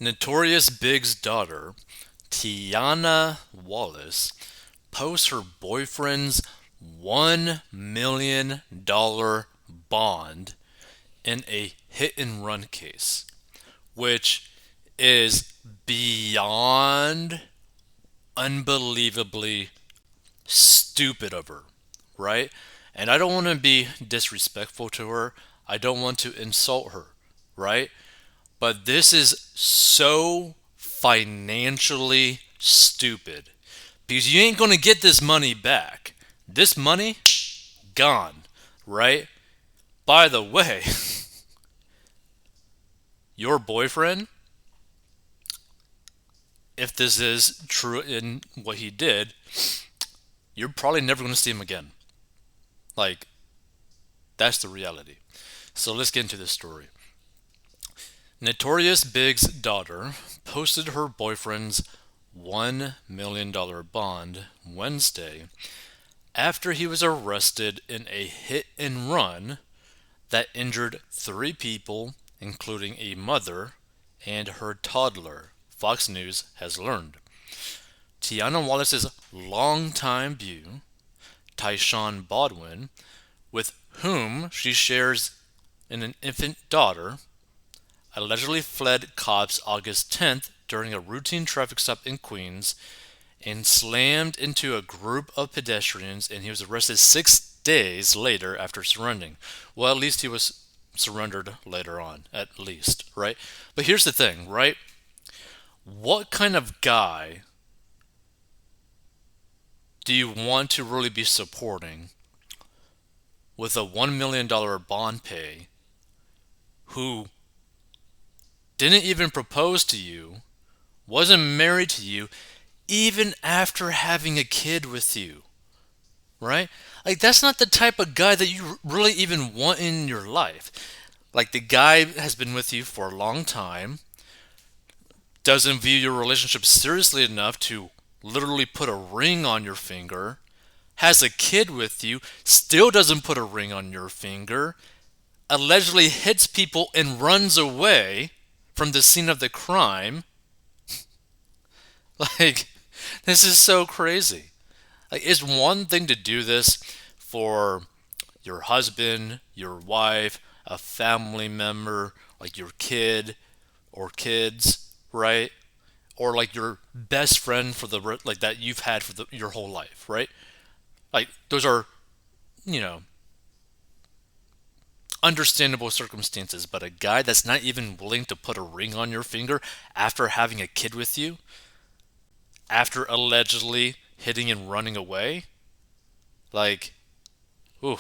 Notorious Big's daughter, Tiana Wallace, posts her boyfriend's $1 million bond in a hit and run case, which is beyond unbelievably stupid of her, right? And I don't want to be disrespectful to her. I don't want to insult her, right? But this is so financially stupid because you ain't going to get this money back. This money, gone, right? By the way, your boyfriend, if this is true in what he did, you're probably never going to see him again. Like, that's the reality. So let's get into this story. Notorious Big's daughter posted her boyfriend's $1 million bond Wednesday after he was arrested in a hit and run that injured three people, including a mother and her toddler, Fox News has learned. Tiana Wallace's longtime beau, Tyshawn Baldwin, with whom she shares an infant daughter, allegedly fled cops August 10th during a routine traffic stop in Queens and slammed into a group of pedestrians, and he was arrested 6 days later after surrendering. Well, at least he was surrendered later on, at least, right? But here's the thing, right? What kind of guy do you want to really be supporting with a $1 million bond pay who didn't even propose to you, wasn't married to you, even after having a kid with you, right? Like, that's not the type of guy that you really even want in your life. Like, the guy has been with you for a long time, doesn't view your relationship seriously enough to literally put a ring on your finger, has a kid with you, still doesn't put a ring on your finger, allegedly hits people and runs away from the scene of the crime. Like, this is so crazy. Like, it's one thing to do this for your husband, your wife, a family member, like your kid or kids, right? Or like your best friend for the like that you've had for your whole life, right? Like, those are, you know, understandable circumstances, but a guy that's not even willing to put a ring on your finger after having a kid with you, after allegedly hitting and running away, like, ooh,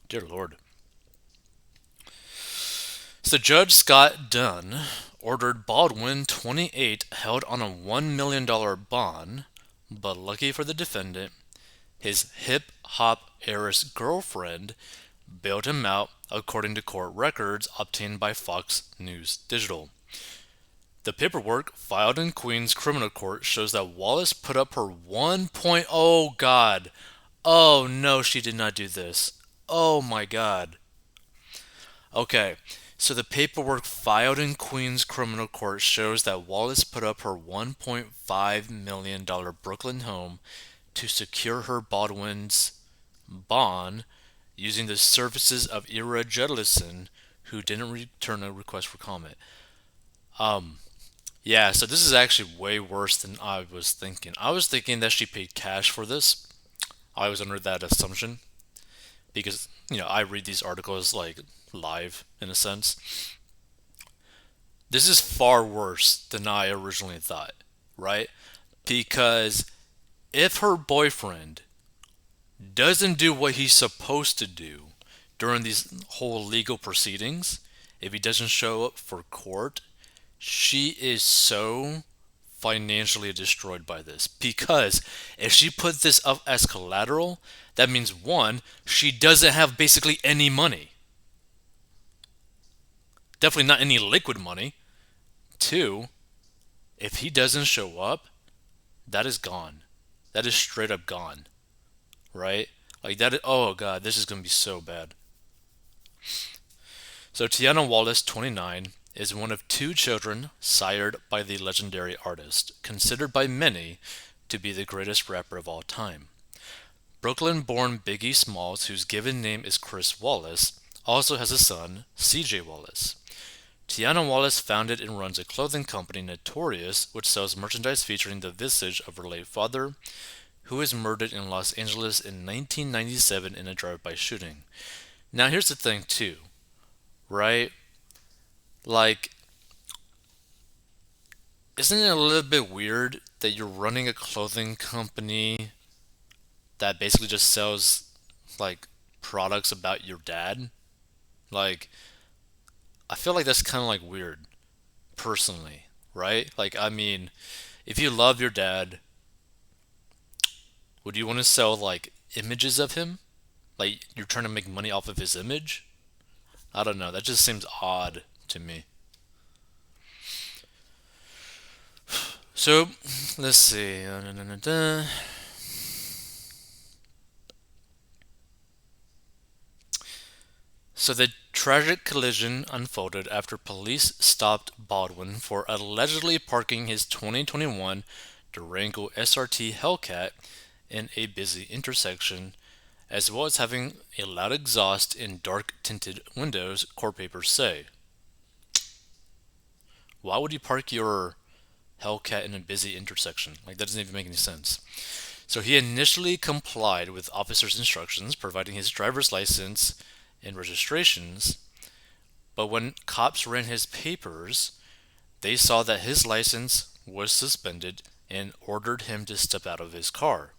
dear Lord. So Judge Scott Dunn ordered Baldwin, 28, held on a $1 million bond, but lucky for the defendant, his hip hop heiress girlfriend bailed him out, according to court records obtained by Fox News Digital. The paperwork filed in Queens criminal court shows that Wallace put up her 1. Oh God. Oh no, she did not do this. Oh my God. Okay, so the paperwork filed in Queens criminal court shows that Wallace put up her $1.5 million Brooklyn home to secure her Baldwin's bond using the services of Ira Judlison, who didn't return a request for comment. Um, yeah, so this is actually way worse than I was thinking. I was thinking that she paid cash for this. I was under that assumption because, I read these articles like live in a sense. This is far worse than I originally thought, right? Because if her boyfriend doesn't do what he's supposed to do during these whole legal proceedings, if he doesn't show up for court, she is so financially destroyed by this. Because if she put this up as collateral, that means one, she doesn't have basically any money. Definitely not any liquid money. Two, if he doesn't show up, that is gone. That is straight up gone. Right? Like that is, oh God, this is gonna be so bad. So Tiana Wallace, 29, is one of two children sired by the legendary artist, considered by many to be the greatest rapper of all time. Brooklyn born Biggie Smalls, whose given name is Chris Wallace, also has a son, CJ Wallace. Tiana Wallace founded and runs a clothing company, Notorious, which sells merchandise featuring the visage of her late father, who was murdered in Los Angeles in 1997 in a drive-by shooting. Now, here's the thing, too, right? Like, isn't it a little bit weird that you're running a clothing company that basically just sells, like, products about your dad? Like, I feel like that's kind of like weird, personally, right? Like, I mean, if you love your dad, would you want to sell, like, images of him? Like, you're trying to make money off of his image? I don't know. That just seems odd to me. So, let's see. So the tragic collision unfolded after police stopped Baldwin for allegedly parking his 2021 Durango SRT Hellcat in a busy intersection, as well as having a loud exhaust in dark tinted windows, court papers say. Why would you park your Hellcat in a busy intersection? Like, that doesn't even make any sense. So he initially complied with officers' instructions, providing his driver's license and registrations, but when cops ran his papers, they saw that his license was suspended and ordered him to step out of his car.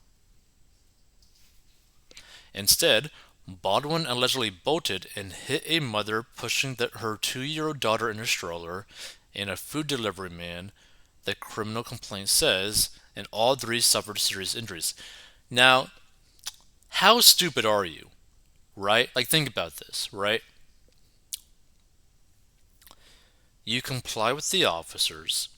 Instead, Baldwin allegedly bolted and hit a mother pushing her 2-year-old daughter in a stroller and a food delivery man, the criminal complaint says, and all three suffered serious injuries. Now, how stupid are you, right? Like, think about this, right? You comply with the officers.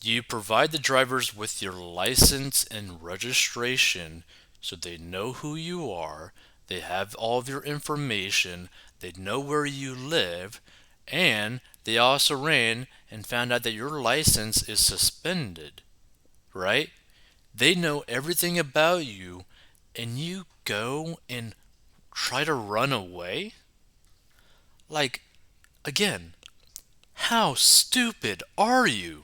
You provide the drivers with your license and registration so they know who you are, they have all of your information, they know where you live, and they also ran and found out that your license is suspended, right? They know everything about you, and you go and try to run away? Like, again, how stupid are you?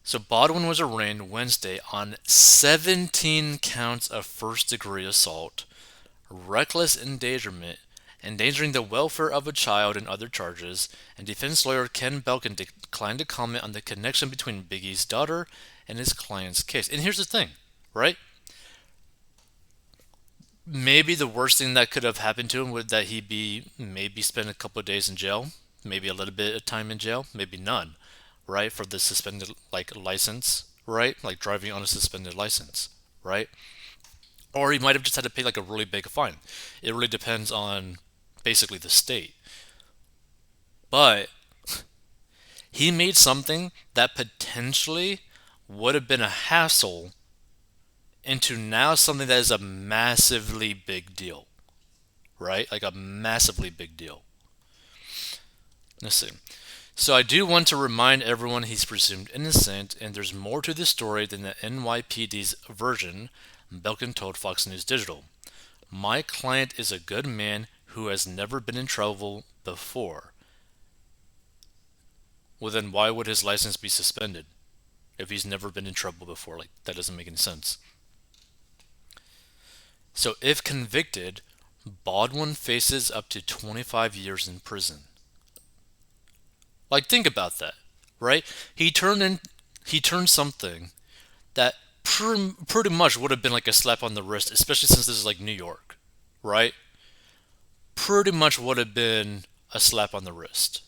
So Baldwin was arraigned Wednesday on 17 counts of first degree assault, reckless endangerment, endangering the welfare of a child, and other charges, and defense lawyer Ken Belkin declined to comment on the connection between Biggie's daughter and his client's case. And here's the thing, right? Maybe the worst thing that could have happened to him would that he be maybe spend a couple of days in jail, maybe a little bit of time in jail, maybe none, right? For the suspended like license, right? Like driving on a suspended license, right? Or he might have just had to pay like a really big fine. It really depends on basically the state. But he made something that potentially would have been a hassle into now something that is a massively big deal, right? Like a massively big deal. Let's see. So I do want to remind everyone he's presumed innocent, and there's more to this story than the NYPD's version, Belkin told Fox News Digital. My client is a good man who has never been in trouble before. Well, then why would his license be suspended if he's never been in trouble before? Like, that doesn't make any sense. So, if convicted, Baldwin faces up to 25 years in prison. Like, think about that, right? He turned something that pretty much would have been like a slap on the wrist, especially since this is like New York, right? Pretty much would have been a slap on the wrist,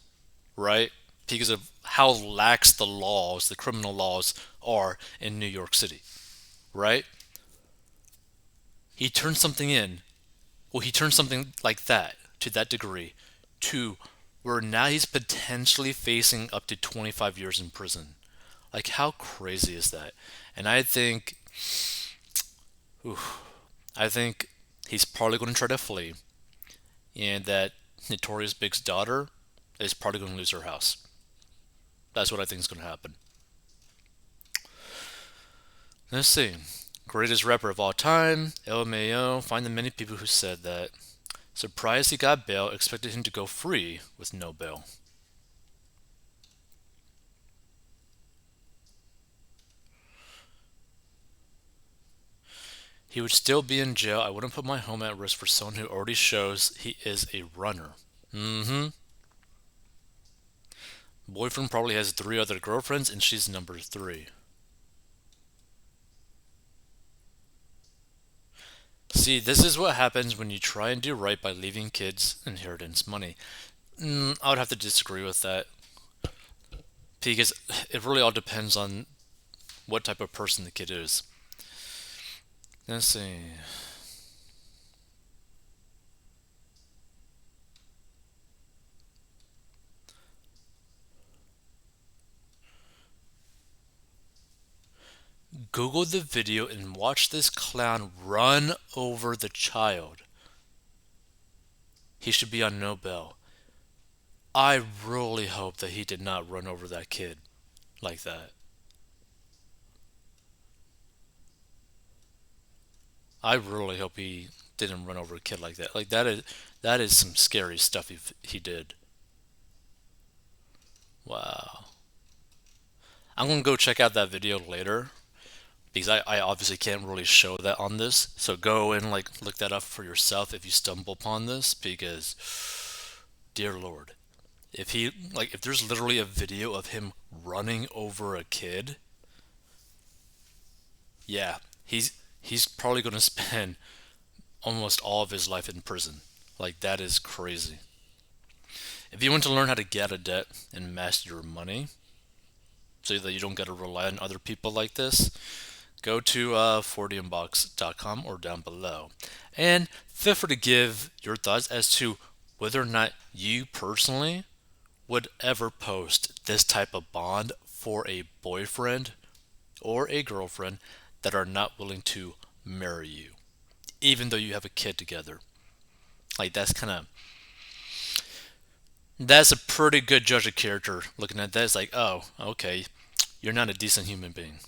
right? Because of how lax the laws, the criminal laws are in New York City, right? He turned something in. Well, he turned something like that to that degree to where now he's potentially facing up to 25 years in prison. Like, how crazy is that? And oof, I think he's probably going to try to flee. and that Notorious Big's daughter is probably going to lose her house. That's what I think is going to happen. Let's see. Greatest rapper of all time, LMAO. Find the many people who said that. Surprised he got bail, expected him to go free with no bail. He would still be in jail. I wouldn't put my home at risk for someone who already shows he is a runner. Mm-hmm. Boyfriend probably has three other girlfriends and she's number three. See, this is what happens when you try and do right by leaving kids inheritance money. I would have to disagree with that because it really all depends on what type of person the kid is. Let's see. Google the video and watch this clown run over the child. He should be on no bail. I really hope that he did not run over that kid like that. I really hope he didn't run over a kid like that. Like that is some scary stuff he did. Wow. I'm gonna go check out that video later because I obviously can't really show that on this. So go and like look that up for yourself if you stumble upon this because dear Lord, if there's literally a video of him running over a kid, yeah, he's probably gonna spend almost all of his life in prison. Like that is crazy. If you want to learn how to get out of debt and master your money, so that you don't got to rely on other people like this, go to 40inbox.com or down below. And feel free to give your thoughts as to whether or not you personally would ever post this type of bond for a boyfriend or a girlfriend that are not willing to marry you, even though you have a kid together. Like that's a pretty good judge of character. Looking at that, it's like, oh, okay, you're not a decent human being.